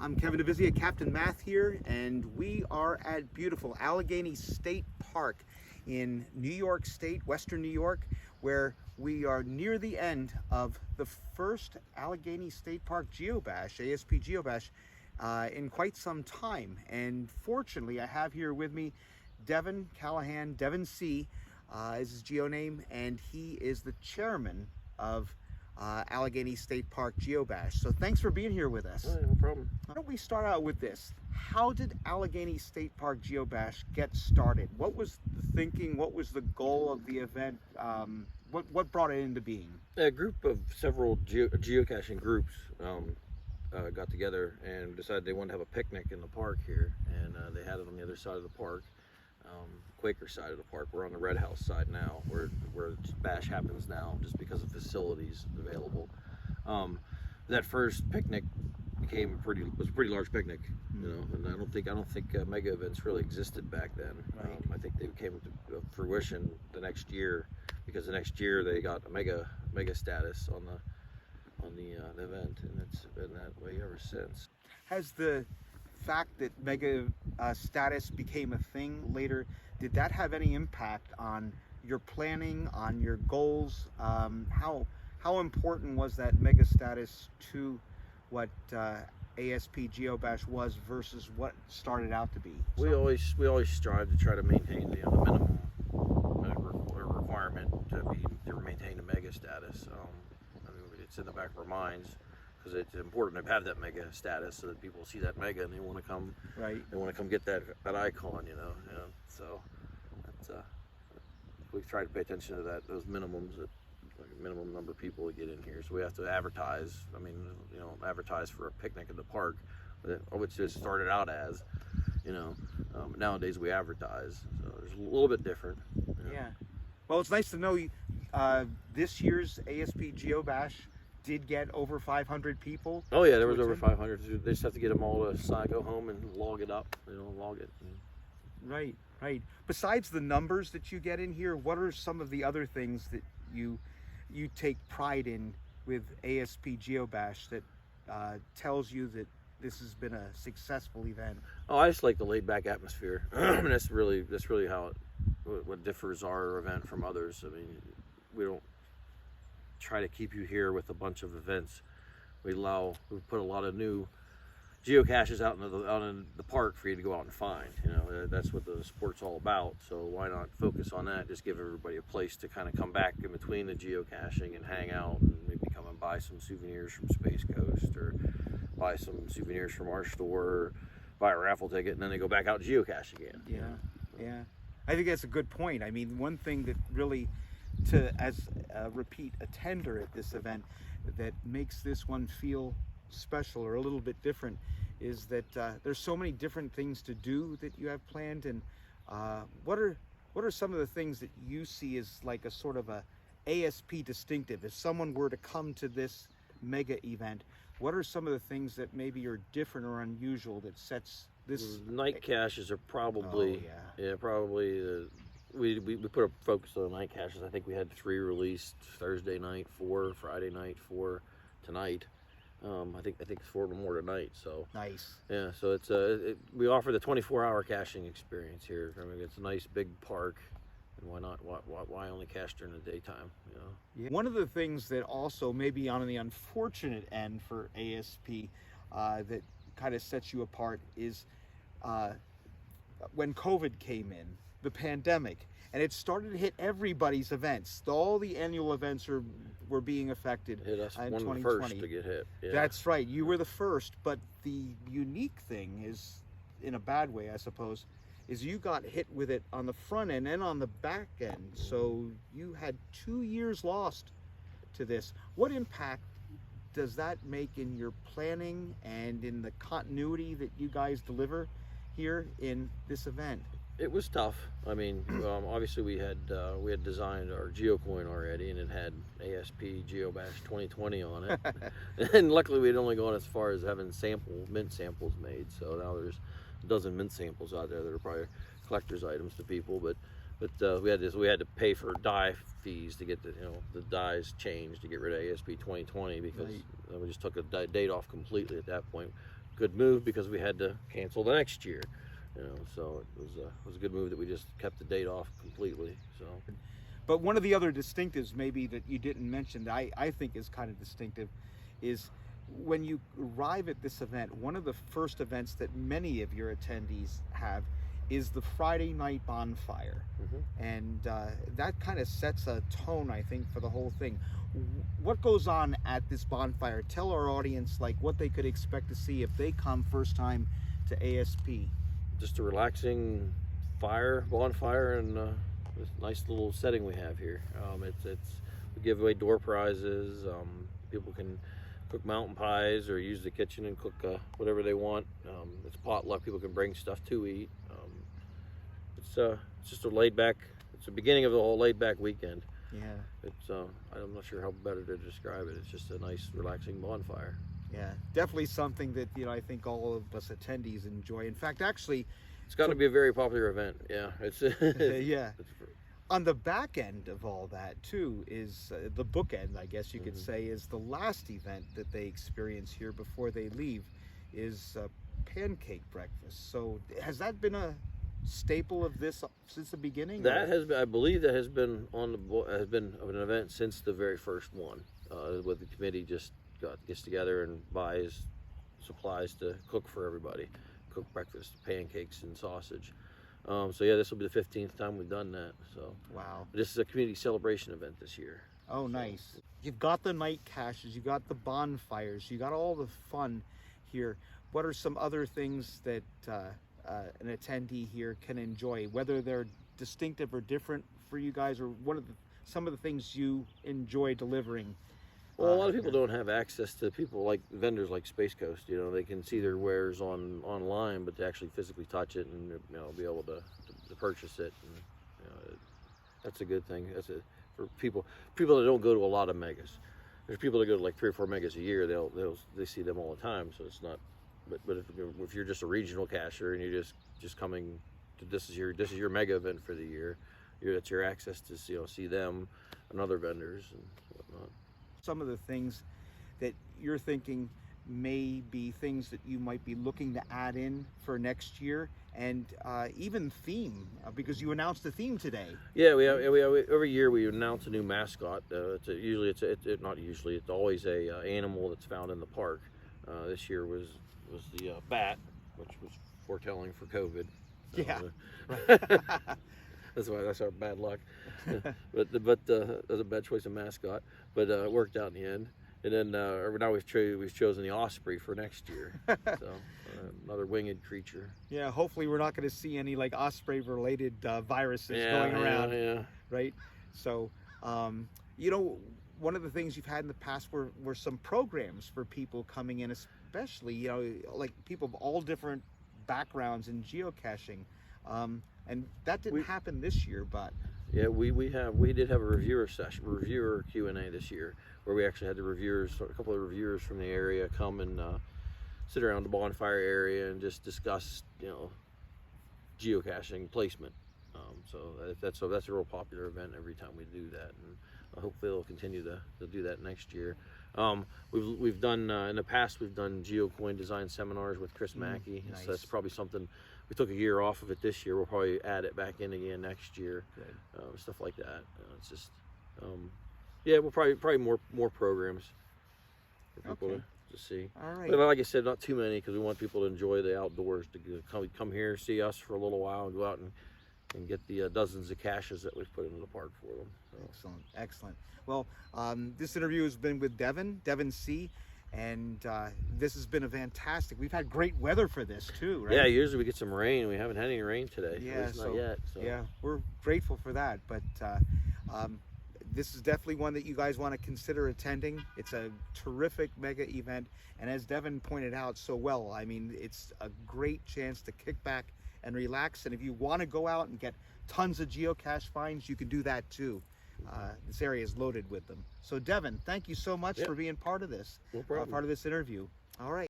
I'm Kevin DevinC, Captain Math here, and we are at beautiful Allegheny State Park in New York State, Western New York, where we are near the end of the first Allegheny State Park Geobash, ASP Geobash, in quite some time. And fortunately, I have here with me Devin Callahan, DevinC is his geo name, and he is the chairman of Allegheny State Park Geobash. So thanks for being here with us. Oh, no problem. Why don't we start out with this? How did Allegheny State Park Geobash get started? What was the thinking? What was the goal of the event? What brought it into being? A group of several geocaching groups got together and decided they wanted to have a picnic in the park here, and they had it on the other side of the park, Quaker side of the park. We're on the Red House side now, where bash happens now, just because of facilities available. That first picnic was a pretty large picnic, you know, and I don't think mega events really existed back then. Right. I think they came to fruition the next year, because the next year they got a mega status on the event, and it's been that way ever since. Has the fact that mega status became a thing later, did that have any impact on your planning, on your goals? How important was that mega status to what ASP Geobash was versus what started out to be? We always strive to try to maintain the minimum requirement to maintain the mega status. I mean, it's in the back of our minds, because it's important to have that mega status so that people see that mega and they want to come. Right. They want to come get that icon, you know. Yeah. So that's we try to pay attention to those minimums, like a minimum number of people to get in here. So we have to advertise. I mean, you know, advertise for a picnic in the park, which it started out as, you know. Nowadays we advertise, so there's a little bit different. You know? Yeah. Well, it's nice to know this year's ASP Geobash did get over 500 people. Oh yeah, there was over 500. They just have to get them all to go home and log it up. You know, log it. Right. Besides the numbers that you get in here, what are some of the other things that you take pride in with ASP Geobash that tells you that this has been a successful event? Oh, I just like the laid-back atmosphere. And that's really what differs our event from others. I mean, we don't try to keep you here with a bunch of events. We put a lot of new geocaches out in the park for you to go out and find. You know, that's what the sport's all about. So why not focus on that? Just give everybody a place to kind of come back in between the geocaching and hang out, and maybe come and buy some souvenirs from Space Coast, or buy some souvenirs from our store, or buy a raffle ticket, and then they go back out and geocache again. Yeah. I think that's a good point. I mean, one thing that really, as a repeat attender at this event, that makes this one feel special or a little bit different is that there's so many different things to do that you have planned. And what are some of the things that you see as like a sort of a ASP distinctive? If someone were to come to this mega event, what are some of the things that maybe are different or unusual that sets this? Night caches are probably, we put a focus on night caches. I think we had 3 released Thursday night, 4 Friday night, 4 tonight. I think it's 4 more tonight. So nice. Yeah, so it's we offer the 24-hour caching experience here. I mean, it's a nice big park, and why not? Why only cache during the daytime? You know. Yeah. One of the things that also maybe on the unfortunate end for ASP that kind of sets you apart is when COVID came in, the pandemic, and it started to hit everybody's events. All the annual events were being affected. Hit us in one of the 2020. first to get hit. Yeah. That's right. You were the first, but the unique thing is, in a bad way, I suppose, is you got hit with it on the front end and on the back end. So you had 2 years lost to this. What impact does that make in your planning and in the continuity that you guys deliver here in this event? It was tough. I mean, obviously we had designed our GeoCoin already, and it had ASP Geobash 2020 on it. And luckily we'd only gone as far as having mint samples made. So now there's a dozen mint samples out there that are probably collector's items to people. But we had to pay for die fees to get the dies changed to get rid of ASP 2020, because we just took a date off completely at that point. good move because we had to cancel the next year. You know, so it was a good move that we just kept the date off completely. So, but one of the other distinctives maybe that you didn't mention that I think is kind of distinctive is when you arrive at this event, one of the first events that many of your attendees have is the Friday night bonfire. And that kind of sets a tone, I think, for the whole thing. What goes on at this bonfire? Tell our audience like what they could expect to see if they come first time to ASP. Just a relaxing bonfire, and this nice little setting we have here. We give away door prizes. People can cook mountain pies or use the kitchen and cook whatever they want. It's potluck. People can bring stuff to eat. It's just a laid back. It's the beginning of the whole laid back weekend. Yeah. It's I'm not sure how better to describe it. It's just a nice relaxing bonfire. Yeah, definitely something that I think all of us attendees enjoy. In fact, actually, it's got to be a very popular event. Yeah, it's yeah. On the back end of all that too is the bookend, I guess you could say, is the last event that they experience here before they leave, is Pancake Breakfast. So has that been a staple of this since the beginning? That has been, I believe, that has been has been an event since the very first one. With the committee just gets together and buys supplies to cook for everybody, cook breakfast, pancakes and sausage. So yeah, this will be the 15th time we've done that. So wow, this is a community celebration event this year. Oh, nice. You've got the night caches, you got the bonfires, you got all the fun here. What are some other things that an attendee here can enjoy, whether they're distinctive or different for you guys, or some of the things you enjoy delivering? Well, a lot of people don't have access to people like vendors like Space Coast. You know, they can see their wares online, but to actually physically touch it and be able to purchase it, and that's a good thing. For people that don't go to a lot of megas. There's people that go to like 3 or 4 megas a year. They see them all the time, so it's not. But if you're just a regional cacher and you're just coming to this is your mega event for the year, that's your access to see them and other vendors and whatnot. Some of the things that you're thinking may be things that you might be looking to add in for next year, and even theme, because you announced the theme today. Yeah, we have every year we announce a new mascot. It's always a animal that's found in the park. This year was the bat, which was foretelling for COVID. Yeah. That's our bad luck. but that was a bad choice of mascot, but it worked out in the end. And then now we've chosen the osprey for next year. So another winged creature. Yeah, hopefully we're not going to see any like osprey related viruses going around. Yeah. Right. So one of the things you've had in the past were some programs for people coming in, especially like people of all different backgrounds in geocaching. And that didn't happen this year, but yeah, we did have a reviewer Q&A this year, where we actually had a couple of reviewers from the area come and sit around the bonfire area and just discuss geocaching placement. So that's a real popular event every time we do that, and hopefully they'll continue to do that next year. We've done in the past, we've done geocoin design seminars with Chris Mackey. Nice. So that's probably something. We took a year off of it this year. We'll probably add it back in again next year. Stuff like that. It's just we'll probably more programs for people to see. All right. But like I said, not too many, because we want people to enjoy the outdoors, to come here, see us for a little while, and go out and get the dozens of caches that we've put into the park for them. So. Excellent. Well, this interview has been with DevinC, and this has been a fantastic. We've had great weather for this too, right? Yeah, usually we get some rain. We haven't had any rain today. Yeah, not yet. So. Yeah, we're grateful for that. But this is definitely one that you guys want to consider attending. It's a terrific mega event, and as Devin pointed out so well, I mean, it's a great chance to kick back and relax. And if you want to go out and get tons of geocache finds, you can do that too. This area is loaded with them. So Devin, thank you so much for being part of this, No problem. part of this interview. All right.